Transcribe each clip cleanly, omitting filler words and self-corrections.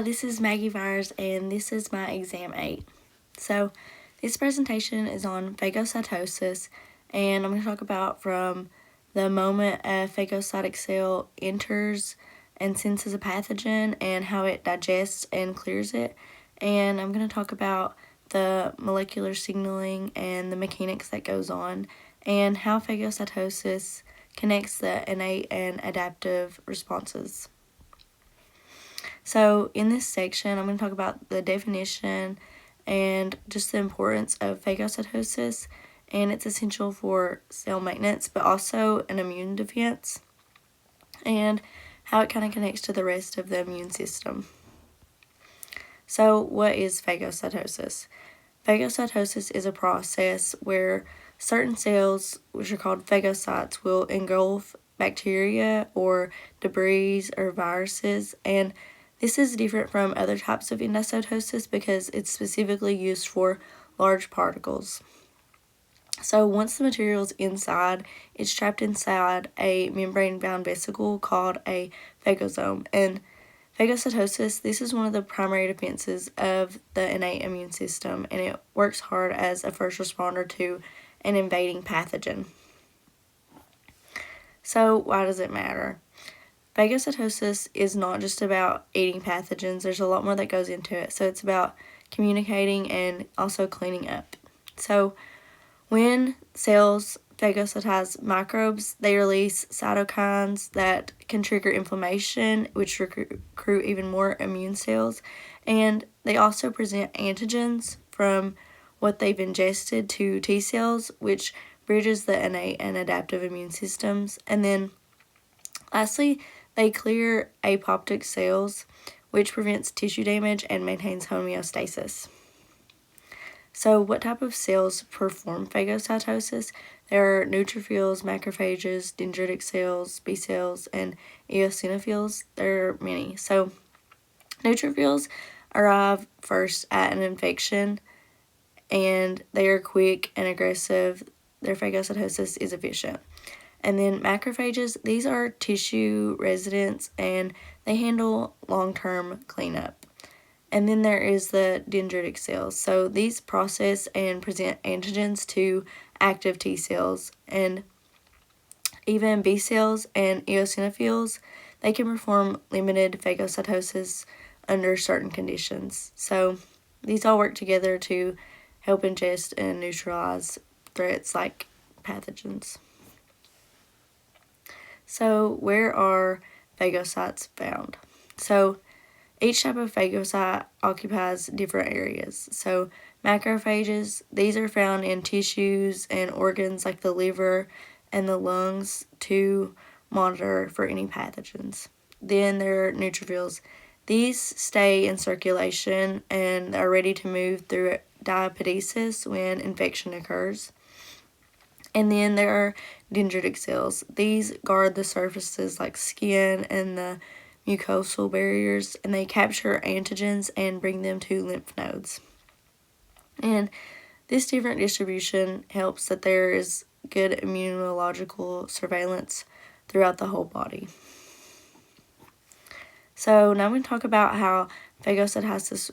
This is Maggie Vires, and this is my exam 8. So, this presentation is on phagocytosis, and I'm going to talk about from the moment a phagocytic cell enters and senses a pathogen and how it digests and clears it. And I'm going to talk about the molecular signaling and the mechanics that goes on, and how phagocytosis connects the innate and adaptive responses. So in this section, I'm going to talk about the definition and just the importance of phagocytosis, and it's essential for cell maintenance, but also an immune defense, and how it kind of connects to the rest of the immune system. So what is phagocytosis? Phagocytosis is a process where certain cells, which are called phagocytes, will engulf bacteria or debris or viruses, and this is different from other types of endocytosis because it's specifically used for large particles. So once the material is inside, it's trapped inside a membrane-bound vesicle called a phagosome. And phagocytosis, this is one of the primary defenses of the innate immune system, and it works hard as a first responder to an invading pathogen. So why does it matter? Phagocytosis is not just about eating pathogens. There's a lot more that goes into it. So it's about communicating and also cleaning up. So when cells phagocytize microbes, they release cytokines that can trigger inflammation, which recruit even more immune cells. And they also present antigens from what they've ingested to T cells, which bridges the innate and adaptive immune systems. And then lastly, they clear apoptic cells, which prevents tissue damage and maintains homeostasis. So what type of cells perform phagocytosis? There are neutrophils, macrophages, dendritic cells, B cells, and eosinophils. There are many. So neutrophils arrive first at an infection, and they are quick and aggressive. Their phagocytosis is efficient. And then macrophages, these are tissue residents, and they handle long-term cleanup. And then there is the dendritic cells. So these process and present antigens to active T cells. And even B cells and eosinophils, they can perform limited phagocytosis under certain conditions. So these all work together to help ingest and neutralize threats like pathogens. So where are phagocytes found? So each type of phagocyte occupies different areas. So macrophages, these are found in tissues and organs like the liver and the lungs to monitor for any pathogens. Then there are neutrophils. These stay in circulation and are ready to move through diapedesis when infection occurs. And then there are dendritic cells. These guard the surfaces like skin and the mucosal barriers, and they capture antigens and bring them to lymph nodes. And this different distribution helps that there is good immunological surveillance throughout the whole body. So now I'm going to talk about how phagocytosis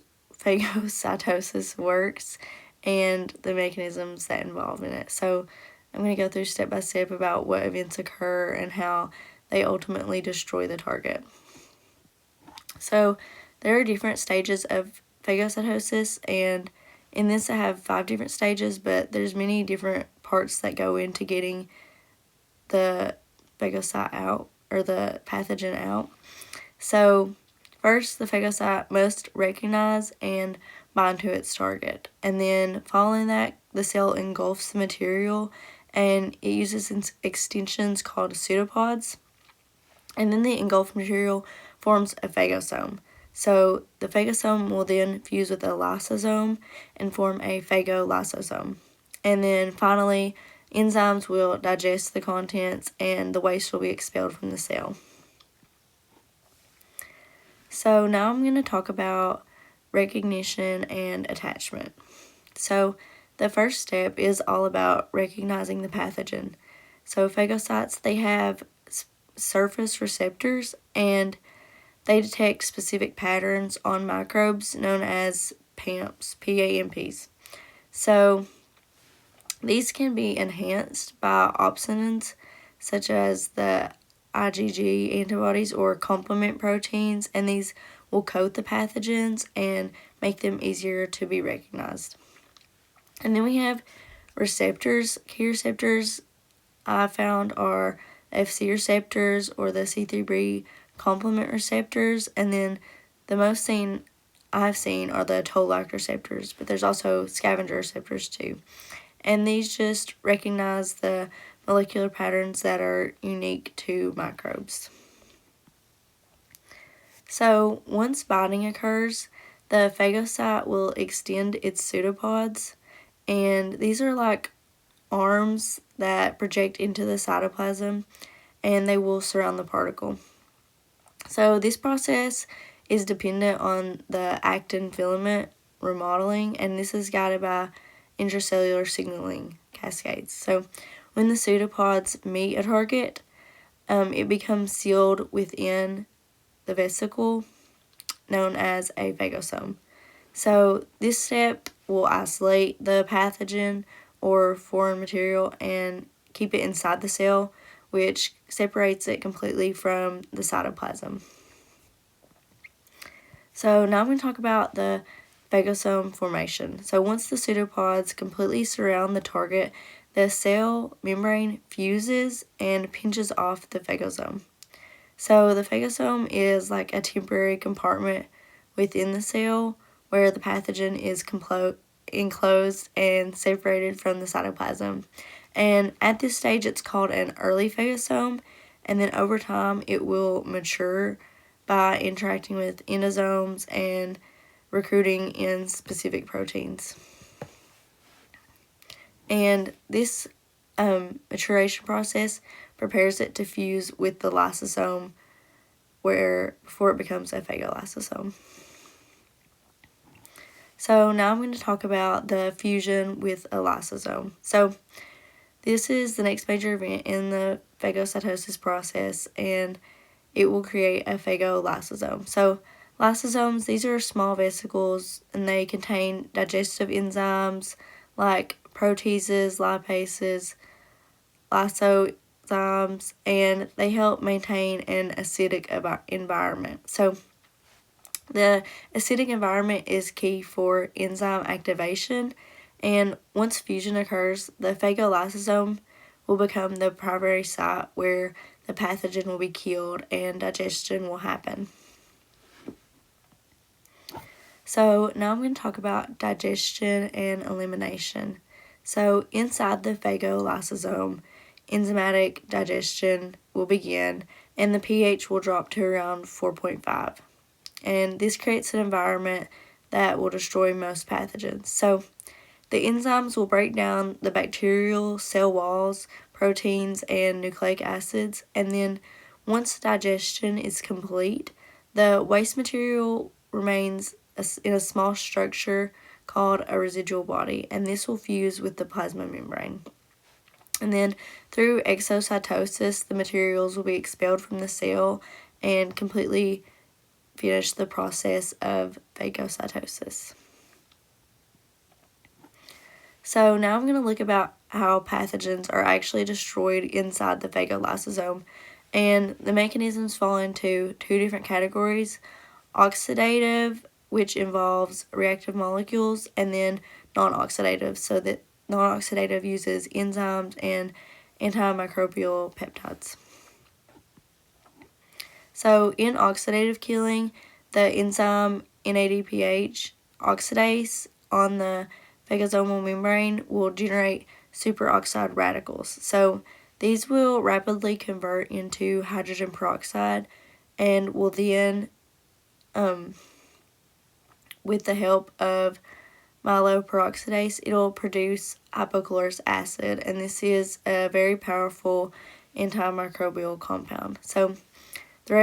works and the mechanisms that involve in it. So I'm going to go through step by step about what events occur and how they ultimately destroy the target. So there are different stages of phagocytosis, and in this I have 5 different stages, but there's many different parts that go into getting the phagocyte out, or the pathogen out. So first, the phagocyte must recognize and bind to its target, and then following that, the cell engulfs the material, and it uses extensions called pseudopods, and then the engulfed material forms a phagosome. So the phagosome will then fuse with a lysosome and form a phagolysosome. And then finally, enzymes will digest the contents and the waste will be expelled from the cell. So now I'm going to talk about recognition and attachment. So the first step is all about recognizing the pathogen. So phagocytes, they have surface receptors, and they detect specific patterns on microbes known as PAMPs, PAMPs. So these can be enhanced by opsonins such as the IgG antibodies or complement proteins, and these will coat the pathogens and make them easier to be recognized. And then we have receptors. Key receptors I found are FC receptors or the C3b complement receptors, and then the most I've seen are the toll-like receptors, but there's also scavenger receptors too. And these just recognize the molecular patterns that are unique to microbes. So once binding occurs, the phagocyte will extend its pseudopods, and these are like arms that project into the cytoplasm, and they will surround the particle. So this process is dependent on the actin filament remodeling, and this is guided by intracellular signaling cascades. So when the pseudopods meet a target, it becomes sealed within the vesicle known as a phagosome. So this step will isolate the pathogen or foreign material and keep it inside the cell, which separates it completely from the cytoplasm. So now I'm going to talk about the phagosome formation. So once the pseudopods completely surround the target, the cell membrane fuses and pinches off the phagosome. So the phagosome is like a temporary compartment within the cell where the pathogen is enclosed and separated from the cytoplasm. And at this stage, it's called an early phagosome, and then over time, it will mature by interacting with endosomes and recruiting in specific proteins. And this maturation process prepares it to fuse with the lysosome before it becomes a phagolysosome. So now I'm going to talk about the fusion with a lysosome. So this is the next major event in the phagocytosis process, and it will create a phagolysosome. So lysosomes, these are small vesicles, and they contain digestive enzymes like proteases, lipases, lysozymes, and they help maintain an acidic environment. So the acidic environment is key for enzyme activation, and once fusion occurs, the phagolysosome will become the primary site where the pathogen will be killed and digestion will happen. So now I'm going to talk about digestion and elimination. So inside the phagolysosome, enzymatic digestion will begin, and the pH will drop to around 4.5. And this creates an environment that will destroy most pathogens. So the enzymes will break down the bacterial cell walls, proteins, and nucleic acids, and then once digestion is complete, the waste material remains in a small structure called a residual body, and this will fuse with the plasma membrane. And then through exocytosis, the materials will be expelled from the cell and completely finish the process of phagocytosis. So now I'm going to look about how pathogens are actually destroyed inside the phagolysosome, and the mechanisms fall into two different categories: oxidative, which involves reactive molecules, and then non-oxidative, so that non-oxidative uses enzymes and antimicrobial peptides. So in oxidative killing, the enzyme NADPH oxidase on the phagosomal membrane will generate superoxide radicals. So these will rapidly convert into hydrogen peroxide and will then, with the help of myeloperoxidase, it'll produce hypochlorous acid, and this is a very powerful antimicrobial compound. So the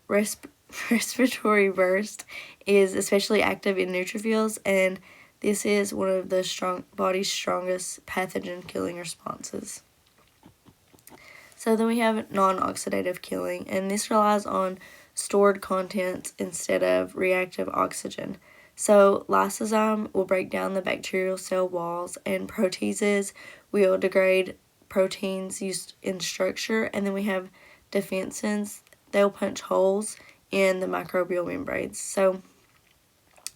respiratory burst is especially active in neutrophils, and this is one of the body's strongest pathogen-killing responses. So then we have non-oxidative killing, and this relies on stored contents instead of reactive oxygen. So lysozyme will break down the bacterial cell walls, and proteases will degrade proteins used in structure, and then we have defensins. They'll punch holes in the microbial membranes. So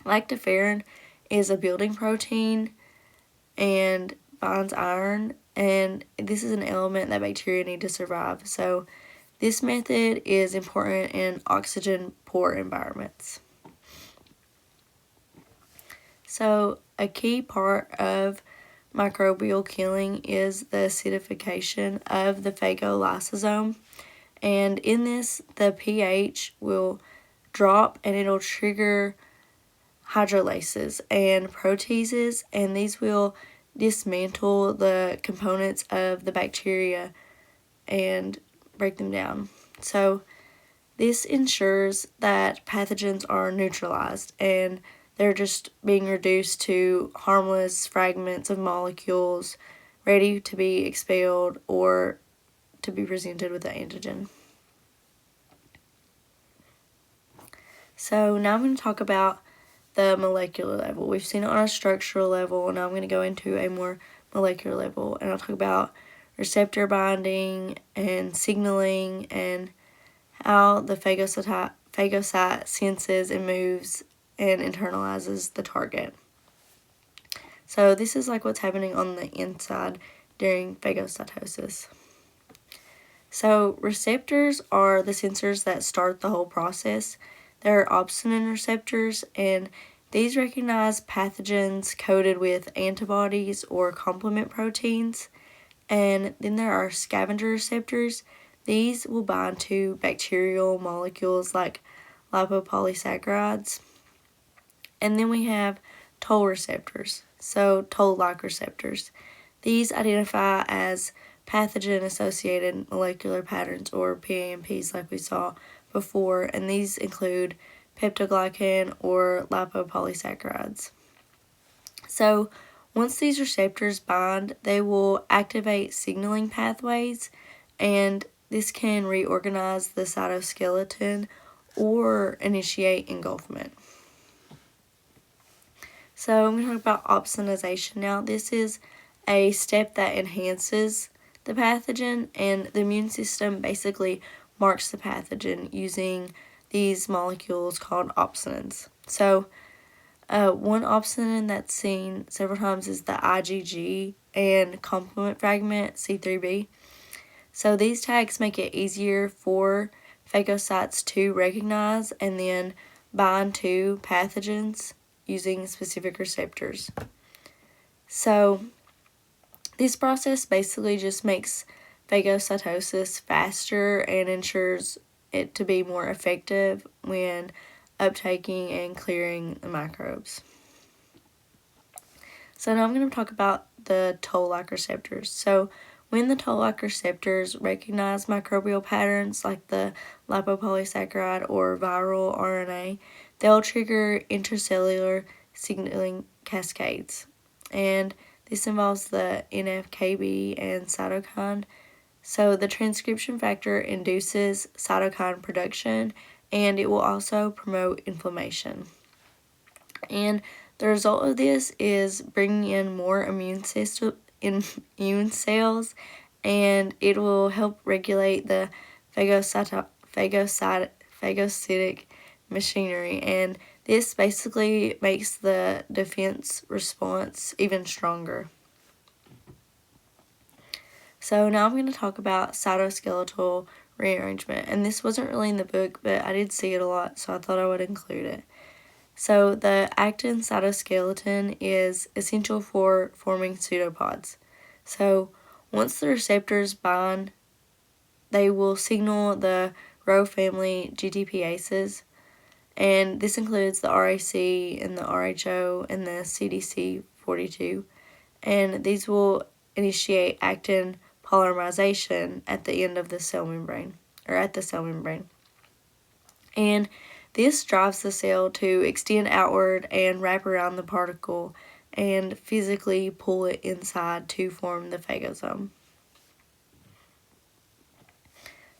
lactoferrin is a building protein and binds iron, and this is an element that bacteria need to survive. So this method is important in oxygen poor environments. So a key part of microbial killing is the acidification of the phagolysosome, and in this the pH will drop and it'll trigger hydrolases and proteases, and these will dismantle the components of the bacteria and break them down. So this ensures that pathogens are neutralized and they're just being reduced to harmless fragments of molecules ready to be expelled or to be presented with the antigen. So now I'm going to talk about the molecular level. We've seen it on a structural level, and now I'm going to go into a more molecular level, and I'll talk about receptor binding and signaling and how the phagocyte senses and moves and internalizes the target. So this is like what's happening on the inside during phagocytosis. So receptors are the sensors that start the whole process. There are opsinin receptors, and these recognize pathogens coded with antibodies or complement proteins. And then there are scavenger receptors. These will bind to bacterial molecules like lipopolysaccharides. And then we have toll receptors, so toll-like receptors. These identify as pathogen-associated molecular patterns, or PAMPs, like we saw before, and these include peptidoglycan or lipopolysaccharides. So once these receptors bind, they will activate signaling pathways, and this can reorganize the cytoskeleton or initiate engulfment. So I'm going to talk about opsonization now. This is a step that enhances the pathogen, and the immune system basically marks the pathogen using these molecules called opsonins. So one opsonin that's seen several times is the IgG and complement fragment C3b. So these tags make it easier for phagocytes to recognize and then bind to pathogens using specific receptors. So this process basically just makes phagocytosis faster and ensures it to be more effective when uptaking and clearing the microbes. So now I'm going to talk about the toll-like receptors. So when the toll-like receptors recognize microbial patterns like the lipopolysaccharide or viral RNA, they'll trigger intracellular signaling cascades. And this involves the NF-κB and cytokine. So the transcription factor induces cytokine production, and it will also promote inflammation. And the result of this is bringing in more immune cells, and it will help regulate the phagocytic machinery, and this basically makes the defense response even stronger. So now I'm going to talk about cytoskeletal rearrangement, and this wasn't really in the book, but I did see it a lot, so I thought I would include it. So the actin cytoskeleton is essential for forming pseudopods. So once the receptors bind, they will signal the Rho family GTPases, and this includes the RAC and the RHO and the CDC42, and these will initiate actin polymerization at the end of the cell membrane, or at the cell membrane. And this drives the cell to extend outward and wrap around the particle and physically pull it inside to form the phagosome.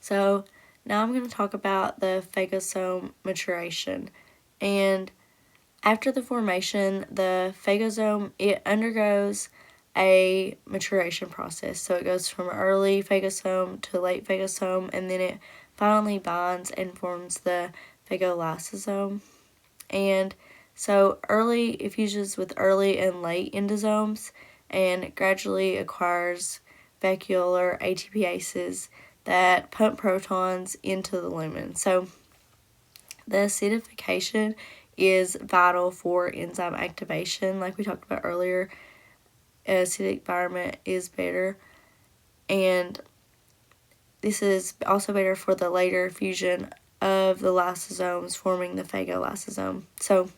So now I'm going to talk about the phagosome maturation. And after the formation, the phagosome, it undergoes a maturation process. So it goes from early phagosome to late phagosome, and then it finally binds and forms the phagolysosome. And so it fuses with early and late endosomes and gradually acquires vacuolar ATPases that pump protons into the lumen. So the acidification is vital for enzyme activation. Like we talked about earlier, an acidic environment is better. And this is also better for the later fusion of the lysosomes forming the phagolysosome. So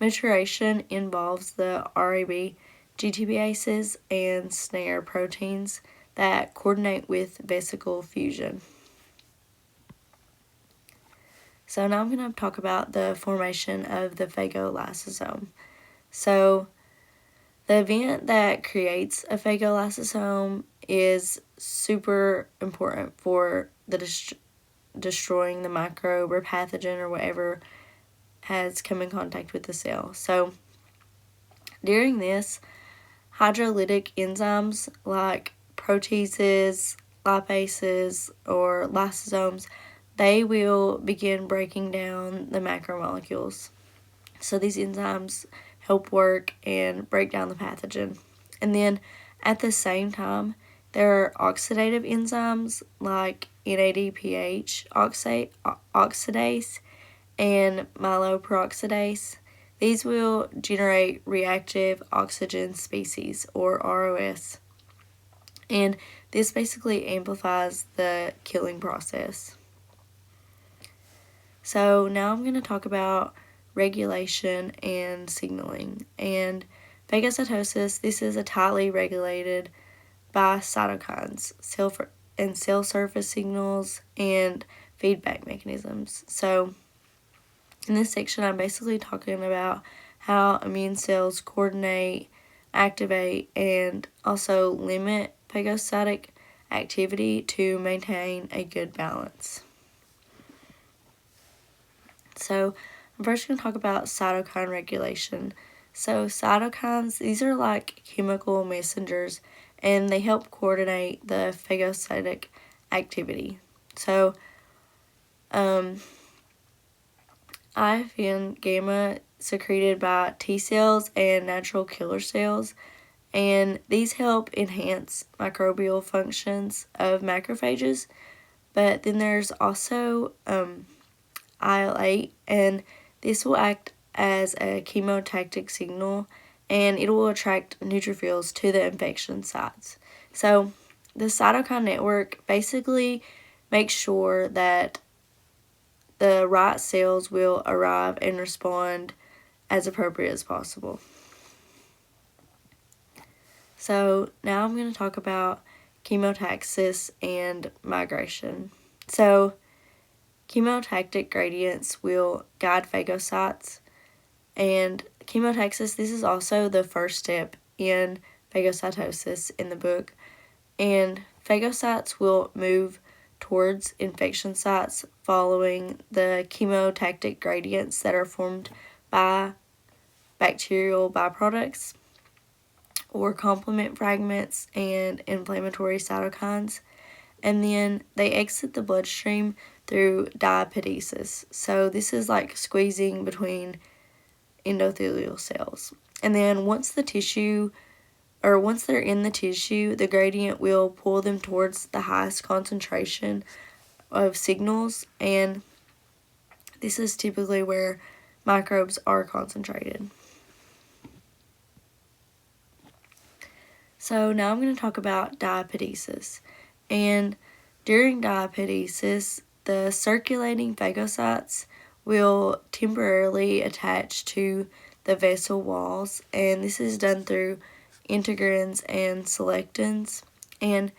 maturation involves the RAB GTPases and snare proteins that coordinate with vesicle fusion. So now I'm going to talk about the formation of the phagolysosome. So the event that creates a phagolysosome is super important for the destroying the microbe or pathogen or whatever has come in contact with the cell. So during this, hydrolytic enzymes like proteases, lipases, or lysosomes, they will begin breaking down the macromolecules. So these enzymes help work and break down the pathogen. And then at the same time, there are oxidative enzymes like NADPH oxidase and myeloperoxidase. These will generate reactive oxygen species, or ROS. And this basically amplifies the killing process. So now I'm going to talk about regulation and signaling. And phagocytosis, this is a tightly regulated by cytokines, cell surface signals, and feedback mechanisms. So in this section, I'm basically talking about how immune cells coordinate, activate, and also limit phagocytic activity to maintain a good balance. So I'm first going to talk about cytokine regulation. So cytokines, these are like chemical messengers, and they help coordinate the phagocytic activity. So IFN gamma secreted by T cells and natural killer cells, and these help enhance microbial functions of macrophages. But then there's also IL-8, and this will act as a chemotactic signal, and it will attract neutrophils to the infection sites. So the cytokine network basically makes sure that the right cells will arrive and respond as appropriate as possible. So now I'm going to talk about chemotaxis and migration. So chemotactic gradients will guide phagocytes, and chemotaxis, this is also the first step in phagocytosis in the book, and phagocytes will move towards infection sites following the chemotactic gradients that are formed by bacterial byproducts or complement fragments and inflammatory cytokines. And then they exit the bloodstream through diapedesis. So this is like squeezing between endothelial cells. And then once they're in the tissue, the gradient will pull them towards the highest concentration of signals, and this is typically where microbes are concentrated. So now I'm going to talk about diapedesis. And during diapedesis, the circulating phagocytes will temporarily attach to the vessel walls, and this is done through integrins and selectins. And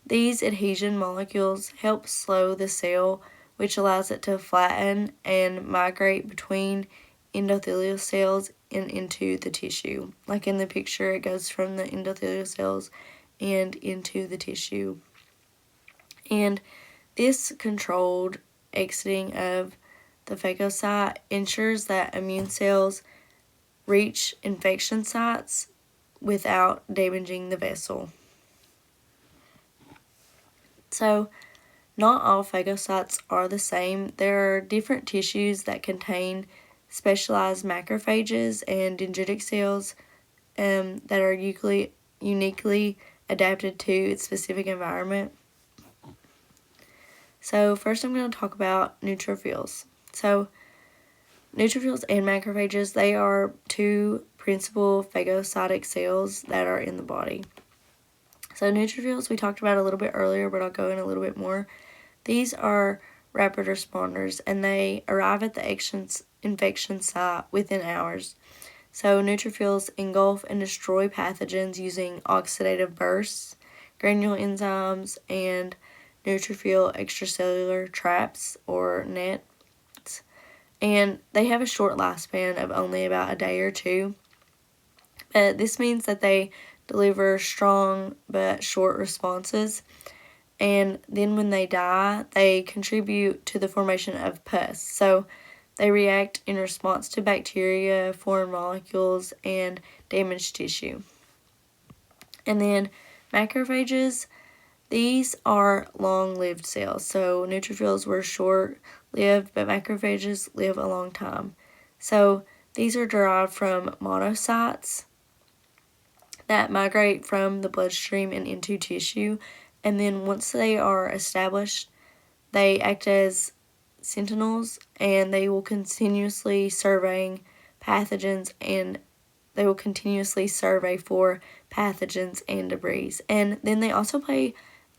these adhesion molecules help slow the cell, which allows it to flatten and migrate between endothelial cells and into the tissue. Like in the picture, it goes from the endothelial cells and into the tissue. And This controlled exiting of the phagocyte ensures that immune cells reach infection sites without damaging the vessel. So, not all phagocytes are the same. There are different tissues that contain specialized macrophages and dendritic cells that are uniquely adapted to its specific environment. So first I'm going to talk about neutrophils. So neutrophils and macrophages, they are two principal phagocytic cells that are in the body. So neutrophils we talked about a little bit earlier, but I'll go in a little bit more. These are rapid responders, and they arrive at the infection site within hours. So neutrophils engulf and destroy pathogens using oxidative bursts, granule enzymes, and neutrophil extracellular traps or nets. And they have a short lifespan of only about a day or two. But this means that they deliver strong but short responses. And then when they die, they contribute to the formation of pus. So they react in response to bacteria, foreign molecules, and damaged tissue. And then macrophages, these are long-lived cells. So neutrophils were short-lived, but macrophages live a long time. So these are derived from monocytes that migrate from the bloodstream and into tissue. And then once they are established, they act as sentinels, and they will continuously surveying pathogens, and they will continuously survey for pathogens and debris. And then they also play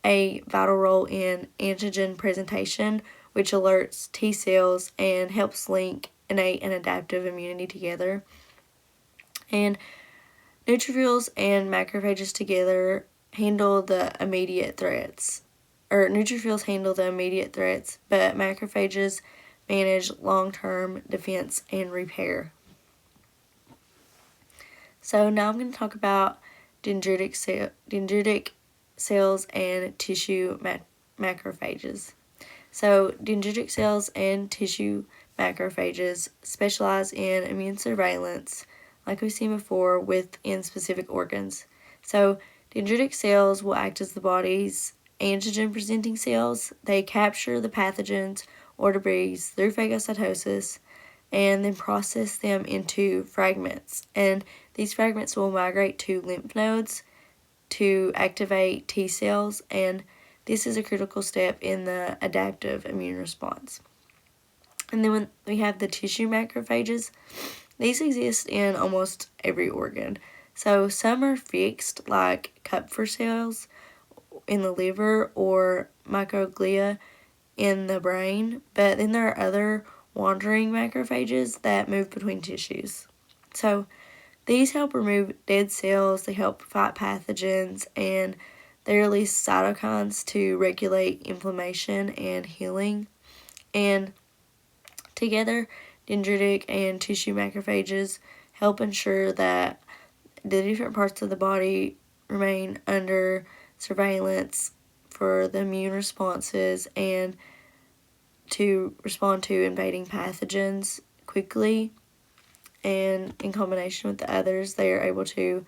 a vital role in antigen presentation, which alerts T cells and helps link innate and adaptive immunity together. And neutrophils and macrophages together handle the immediate threats. Or neutrophils handle the immediate threats, but macrophages manage long-term defense and repair. So now I'm going to talk about dendritic cells and tissue macrophages. So dendritic cells and tissue macrophages specialize in immune surveillance, like we've seen before, within specific organs. So dendritic cells will act as the body's antigen-presenting cells. They capture the pathogens or debris through phagocytosis and then process them into fragments. And these fragments will migrate to lymph nodes to activate T cells, and this is a critical step in the adaptive immune response. And then when we have the tissue macrophages, these exist in almost every organ. So some are fixed, like Kupffer cells in the liver or microglia in the brain, but then there are other wandering macrophages that move between tissues. So these help remove dead cells, they help fight pathogens, and they release cytokines to regulate inflammation and healing. And together, dendritic and tissue macrophages help ensure that the different parts of the body remain under surveillance for the immune responses and to respond to invading pathogens quickly. And in combination with the others, they are able to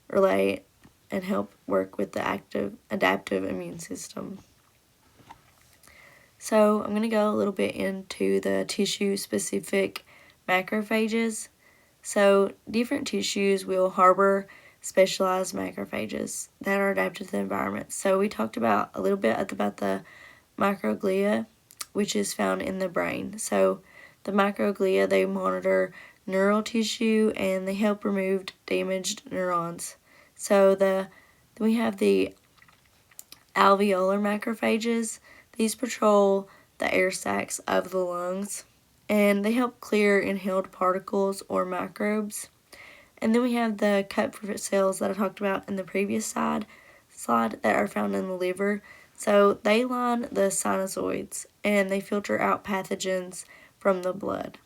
relate and help work with the adaptive immune system. So I'm going to go a little bit into the tissue-specific macrophages. So different tissues will harbor specialized macrophages that are adapted to the environment. So we talked about a little bit about the microglia, which is found in the brain. So the microglia, they monitor neural tissue and they help remove damaged neurons. So we have the alveolar macrophages. These patrol the air sacs of the lungs, and they help clear inhaled particles or microbes. And then we have the Kupffer cells that I talked about in the previous slide that are found in the liver. So they line the sinusoids and they filter out pathogens from the blood.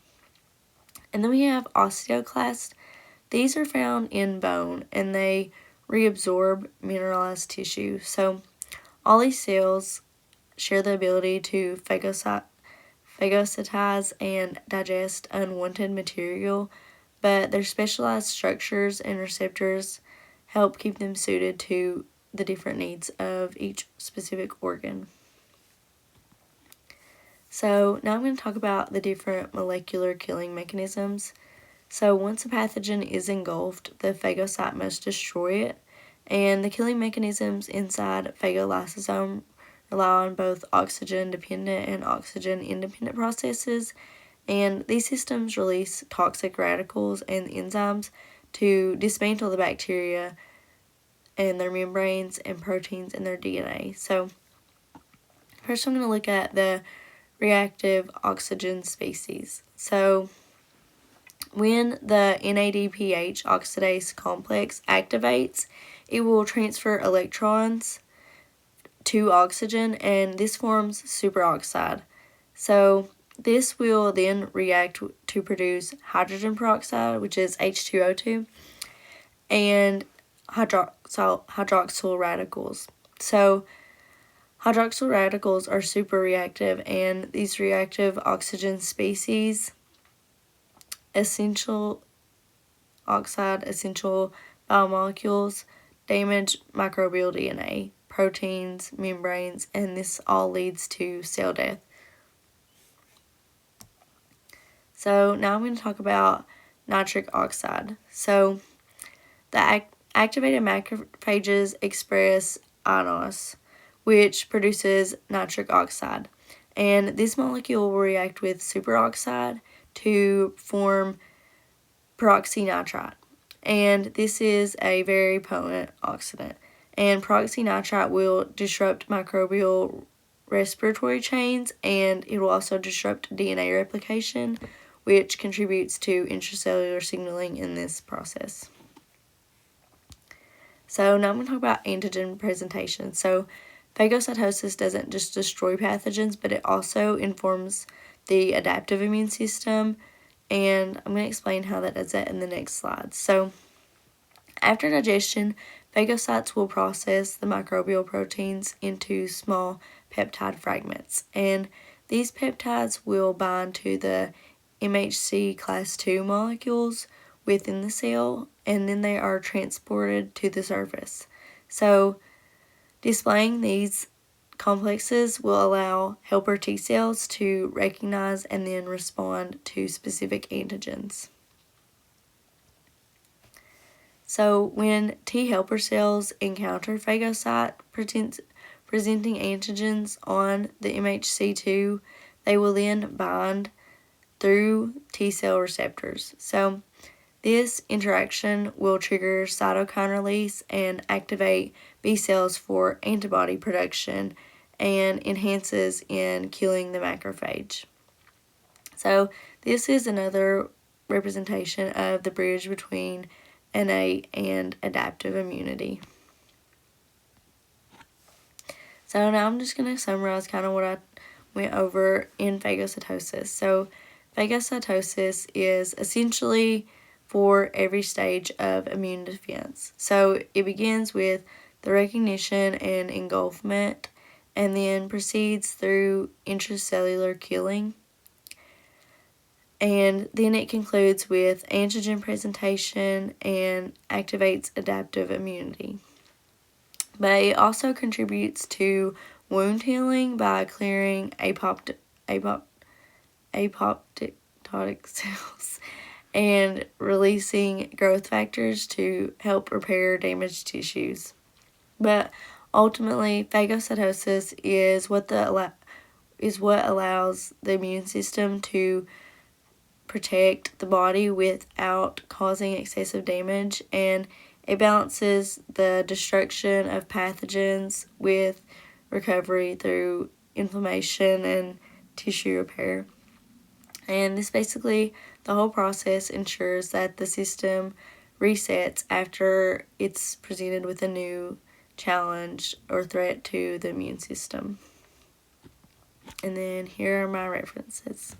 And then we have osteoclasts. These are found in bone and they reabsorb mineralized tissue. So all these cells share the ability to phagocytize and digest unwanted material, but their specialized structures and receptors help keep them suited to the different needs of each specific organ. So now I'm going to talk about the different molecular killing mechanisms. So once a pathogen is engulfed, the phagocyte must destroy it, and the killing mechanisms inside phagolysosome rely on both oxygen-dependent and oxygen-independent processes, and these systems release toxic radicals and enzymes to dismantle the bacteria and their membranes and proteins in their DNA. So first I'm going to look at the reactive oxygen species. So when the NADPH oxidase complex activates, it will transfer electrons to oxygen, and this forms superoxide. So this will then react to produce hydrogen peroxide, which is H2O2, and hydroxyl radicals. So hydroxyl radicals are super reactive, and these reactive oxygen species essential biomolecules damage microbial DNA, proteins, membranes, and this all leads to cell death. So now I'm going to talk about nitric oxide. So the activated macrophages express INOS, which produces nitric oxide, and this molecule will react with superoxide to form peroxynitrite, and this is a very potent oxidant, and peroxynitrite will disrupt microbial respiratory chains, and it will also disrupt DNA replication, which contributes to intracellular signaling in this process. So now I'm going to talk about antigen presentation. So phagocytosis doesn't just destroy pathogens, but it also informs the adaptive immune system, and I'm going to explain how that does that in the next slide. So after digestion, phagocytes will process the microbial proteins into small peptide fragments, and these peptides will bind to the MHC class II molecules within the cell, and then they are transported to the surface. So displaying these complexes will allow helper T cells to recognize and then respond to specific antigens. So when T helper cells encounter phagocyte presenting antigens on the MHC2, they will then bind through T cell receptors. So this interaction will trigger cytokine release and activate B cells for antibody production and enhances in killing the macrophage. So this is another representation of the bridge between innate and adaptive immunity. So now I'm just going to summarize kind of what I went over in phagocytosis. So phagocytosis is essentially for every stage of immune defense. So it begins with the recognition and engulfment, and then proceeds through intracellular killing, and then it concludes with antigen presentation and activates adaptive immunity. But it also contributes to wound healing by clearing apoptotic cells and releasing growth factors to help repair damaged tissues. But ultimately, phagocytosis is what allows the immune system to protect the body without causing excessive damage, and it balances the destruction of pathogens with recovery through inflammation and tissue repair. And this basically, the whole process ensures that the system resets after it's presented with a new challenge or threat to the immune system. And then here are my references.